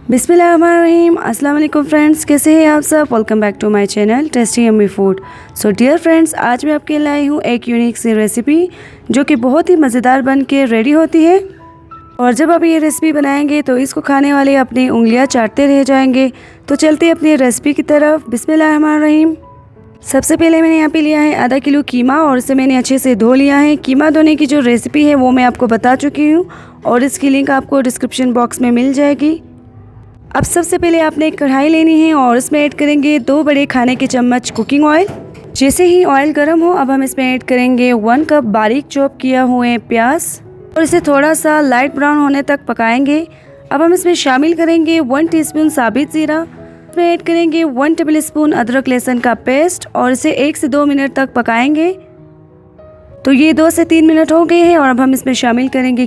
बिस्मिल्लाहिर्रहमानिर्रहीम। अस्सलाम वालेकुम फ्रेंड्स, कैसे हैं आप सब। Welcome back to my channel tasty yummy food. So dear friends, आज मैं आपके लिए आई हूँ एक यूनिक सी रेसिपी जो कि बहुत ही मज़ेदार बन के रेडी होती है। और जब आप ये रेसिपी बनाएंगे तो इसको खाने वाले अपनी उंगलियां चाटते रह जाएंगे। तो चलते अपनी रेसिपी की तरफ। बिस्मिल्लाहिर्रहमानिर्रहीम। सबसे पहले मैंने यहाँ पे लिया है आधा किलो कीमा और इसे मैंने अच्छे से धो लिया है। कीमा धोने की जो रेसिपी है वो मैं आपको बता चुकी हूँ और इसकी लिंक आपको डिस्क्रिप्शन बॉक्स में मिल जाएगी। अब सबसे पहले आपने एक कढ़ाई लेनी है और इसमें ऐड करेंगे 2 बड़े खाने के चम्मच कुकिंग ऑयल। जैसे ही ऑयल गर्म हो अब हम इसमें ऐड करेंगे 1 कप बारीक चॉप किया हुए प्याज और इसे थोड़ा सा लाइट ब्राउन होने तक पकाएंगे। अब हम इसमें शामिल करेंगे 1 टीस्पून साबित ज़ीरा। इसमें ऐड करेंगे 1 टेबल स्पून अदरक लहसुन का पेस्ट और इसे 1 से 2 मिनट तक पकाएंगे। तो ये 2 से 3 मिनट हो गए हैं और अब हम इसमें शामिल करेंगे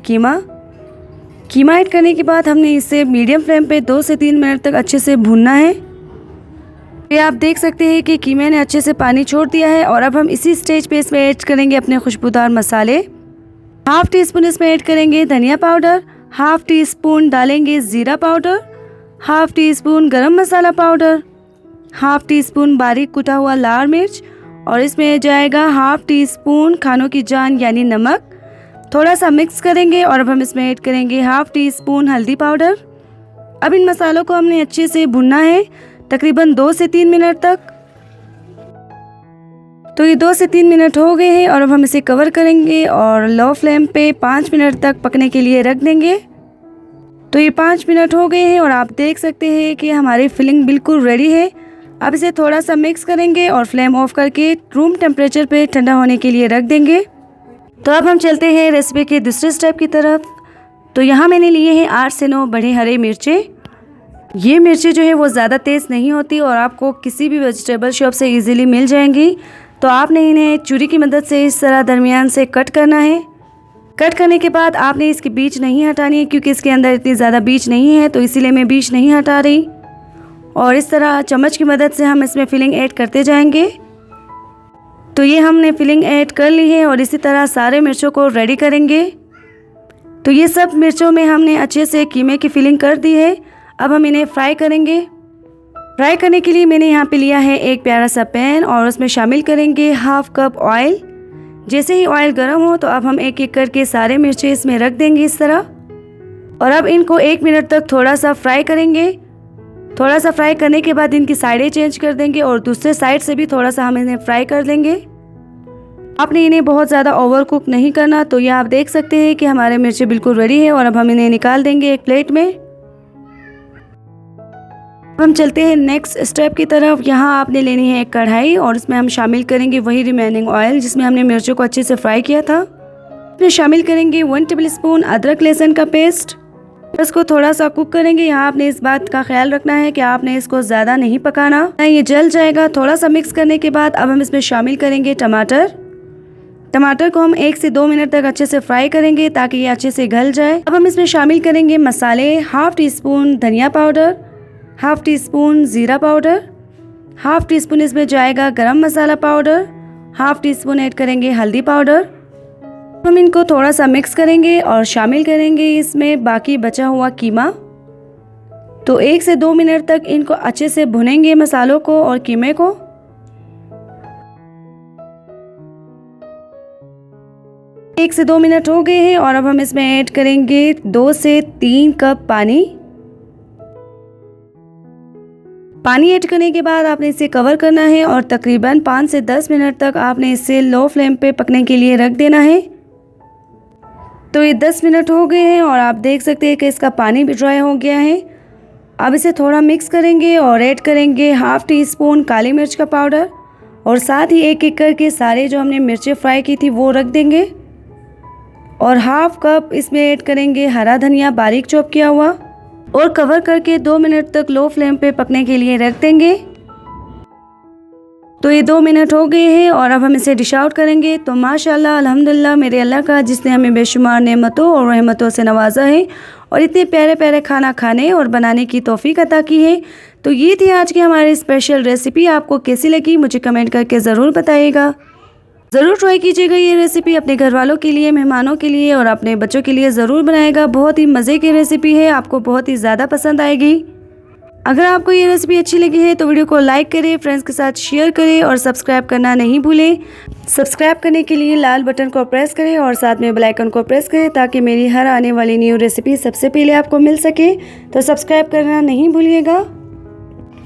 कीमा ऐड करने के बाद हमने इसे मीडियम फ्लेम पे 2 से 3 मिनट तक अच्छे से भूनना है। ये आप देख सकते हैं कि कीमे ने अच्छे से पानी छोड़ दिया है और अब हम इसी स्टेज पे इसमें ऐड करेंगे अपने खुशबूदार मसाले। हाफ़ टी स्पून इसमें ऐड करेंगे धनिया पाउडर, हाफ़ टी स्पून डालेंगे ज़ीरा पाउडर, हाफ़ टी स्पून गरम masala powder, half tea spoon बारीक कुटा हुआ लाल मिर्च और इसमें जाएगा हाफ़ टी स्पून खानों की जान यानी नमक। थोड़ा सा मिक्स करेंगे और अब हम इसमें ऐड करेंगे हाफ़ टी स्पून हल्दी पाउडर। अब इन मसालों को हमने अच्छे से भुनना है तकरीबन 2 से 3 मिनट तक। तो ये 2 से 3 मिनट हो गए हैं और अब हम इसे कवर करेंगे और लो फ्लेम पे 5 मिनट तक पकने के लिए रख देंगे। तो ये 5 मिनट हो गए हैं और आप देख सकते हैं कि हमारी फिलिंग बिल्कुल रेडी है। अब इसे थोड़ा सा मिक्स करेंगे और फ्लेम ऑफ करके रूम टेम्परेचर पे ठंडा होने के लिए रख देंगे। तो अब हम चलते हैं रेसिपी के दूसरे स्टेप की तरफ। तो यहाँ मैंने लिए हैं 8 से 9 बड़े हरे मिर्चें। ये मिर्चें जो है वो ज़्यादा तेज़ नहीं होती और आपको किसी भी वेजिटेबल शॉप से इजीली मिल जाएंगी। तो आपने इन्हें छुरी की मदद से इस तरह दरमियान से कट करना है। कट करने के बाद आपने इसकी बीज नहीं हटानी है क्योंकि इसके अंदर इतनी ज़्यादा बीज नहीं है, तो इसीलिए मैं बीज नहीं हटा रही। और इस तरह चम्मच की मदद से हम इसमें फिलिंग ऐड करते जाएंगे। तो ये हमने फिलिंग ऐड कर ली है और इसी तरह सारे मिर्चों को रेडी करेंगे। तो ये सब मिर्चों में हमने अच्छे से कीमे की फिलिंग कर दी है। अब हम इन्हें फ्राई करेंगे। फ्राई करने के लिए मैंने यहाँ पे लिया है एक प्यारा सा पैन और उसमें शामिल करेंगे हाफ़ कप ऑयल। जैसे ही ऑयल गर्म हो तो अब हम एक एक करके सारे मिर्चें इसमें रख देंगे इस तरह। और अब इनको 1 मिनट तक थोड़ा सा फ्राई करेंगे। थोड़ा सा फ्राई करने के बाद इनकी साइडें चेंज कर देंगे और दूसरे साइड से भी थोड़ा सा हम इन्हें फ्राई कर देंगे। आपने इन्हें बहुत ज़्यादा ओवर कुक नहीं करना। तो ये आप देख सकते हैं कि हमारे मिर्ची बिल्कुल रेडी है और अब हम इन्हें निकाल देंगे एक प्लेट में। अब हम चलते हैं नेक्स्ट स्टेप की तरफ। यहाँ आपने लेनी है एक कढ़ाई और इसमें हम शामिल करेंगे वही रिमेनिंग ऑयल जिसमें हमने मिर्चों को अच्छे से फ्राई किया था। इसमें शामिल करेंगे 1 टेबल स्पून अदरक लहसुन का पेस्ट। इसको थोड़ा सा कुक करेंगे। यहाँ आपने इस बात का ख्याल रखना है कि आपने इसको ज़्यादा नहीं पकाना, नहीं ये जल जाएगा। थोड़ा सा मिक्स करने के बाद अब हम इसमें शामिल करेंगे टमाटर को हम 1 से 2 मिनट तक अच्छे से फ्राई करेंगे ताकि ये अच्छे से गल जाए। अब हम इसमें शामिल करेंगे मसाले। हाफ़ टी स्पून धनिया पाउडर, हाफ़ टी स्पून ज़ीरा पाउडर, हाफ़ टी स्पून इसमें जाएगा garam masala powder, half teaspoon add करेंगे हल्दी पाउडर। हम इनको थोड़ा सा मिक्स करेंगे और शामिल करेंगे इसमें बाकी बचा हुआ कीमा। तो 1 से 2 मिनट तक इनको अच्छे से भुनेंगे मसालों को और कीमे को। 1 से 2 मिनट हो गए हैं और अब हम इसमें ऐड करेंगे 2 से 3 कप पानी ऐड करने के बाद आपने इसे कवर करना है और तकरीबन 5 से 10 मिनट तक आपने इसे लो फ्लेम पे पकने के लिए रख देना है। तो ये 10 मिनट हो गए हैं और आप देख सकते हैं कि इसका पानी भी ड्राई हो गया है। अब इसे थोड़ा मिक्स करेंगे और ऐड करेंगे हाफ़ टी स्पून काली मिर्च का पाउडर और साथ ही एक एक करके सारे जो हमने मिर्चें फ्राई की थी वो रख देंगे। और हाफ़ कप इसमें ऐड करेंगे हरा धनिया बारीक चॉप किया हुआ और कवर करके 2 मिनट तक लो फ्लेम पे पकने के लिए रख देंगे। तो ये 2 मिनट हो गए हैं और अब हम इसे डिश आउट करेंगे। तो माशाल्लाह अल्हम्दुलिल्लाह मेरे अल्लाह का जिसने हमें बेशुमार नेमतों और रहमतों से नवाजा है और इतने प्यारे प्यारे खाना खाने और बनाने की तौफीक अता की है। तो ये थी आज की हमारी स्पेशल रेसिपी। आपको कैसी लगी मुझे कमेंट करके ज़रूर बताइएगा। ज़रूर ट्राई कीजिएगा ये रेसिपी अपने घर वालों के लिए, मेहमानों के लिए और अपने बच्चों के लिए ज़रूर बनाएगा। बहुत ही मज़े की रेसिपी है, आपको बहुत ही ज़्यादा पसंद आएगी। अगर आपको ये रेसिपी अच्छी लगी है तो वीडियो को लाइक करें, फ्रेंड्स के साथ शेयर करें और सब्सक्राइब करना नहीं भूलें। सब्सक्राइब करने के लिए लाल बटन को प्रेस करें और साथ में बेल आइकन को प्रेस करें ताकि मेरी हर आने वाली न्यू रेसिपी सबसे पहले आपको मिल सके। तो सब्सक्राइब करना नहीं भूलिएगा।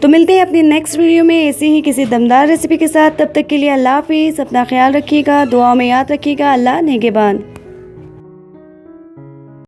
तो मिलते हैं अपनी नेक्स्ट वीडियो में ऐसी ही किसी दमदार रेसिपी के साथ। तब तक के लिए अल्लाह हाफिज़। अपना ख्याल रखिएगा, दुआओं में याद रखिएगा। अल्लाह निगहबान।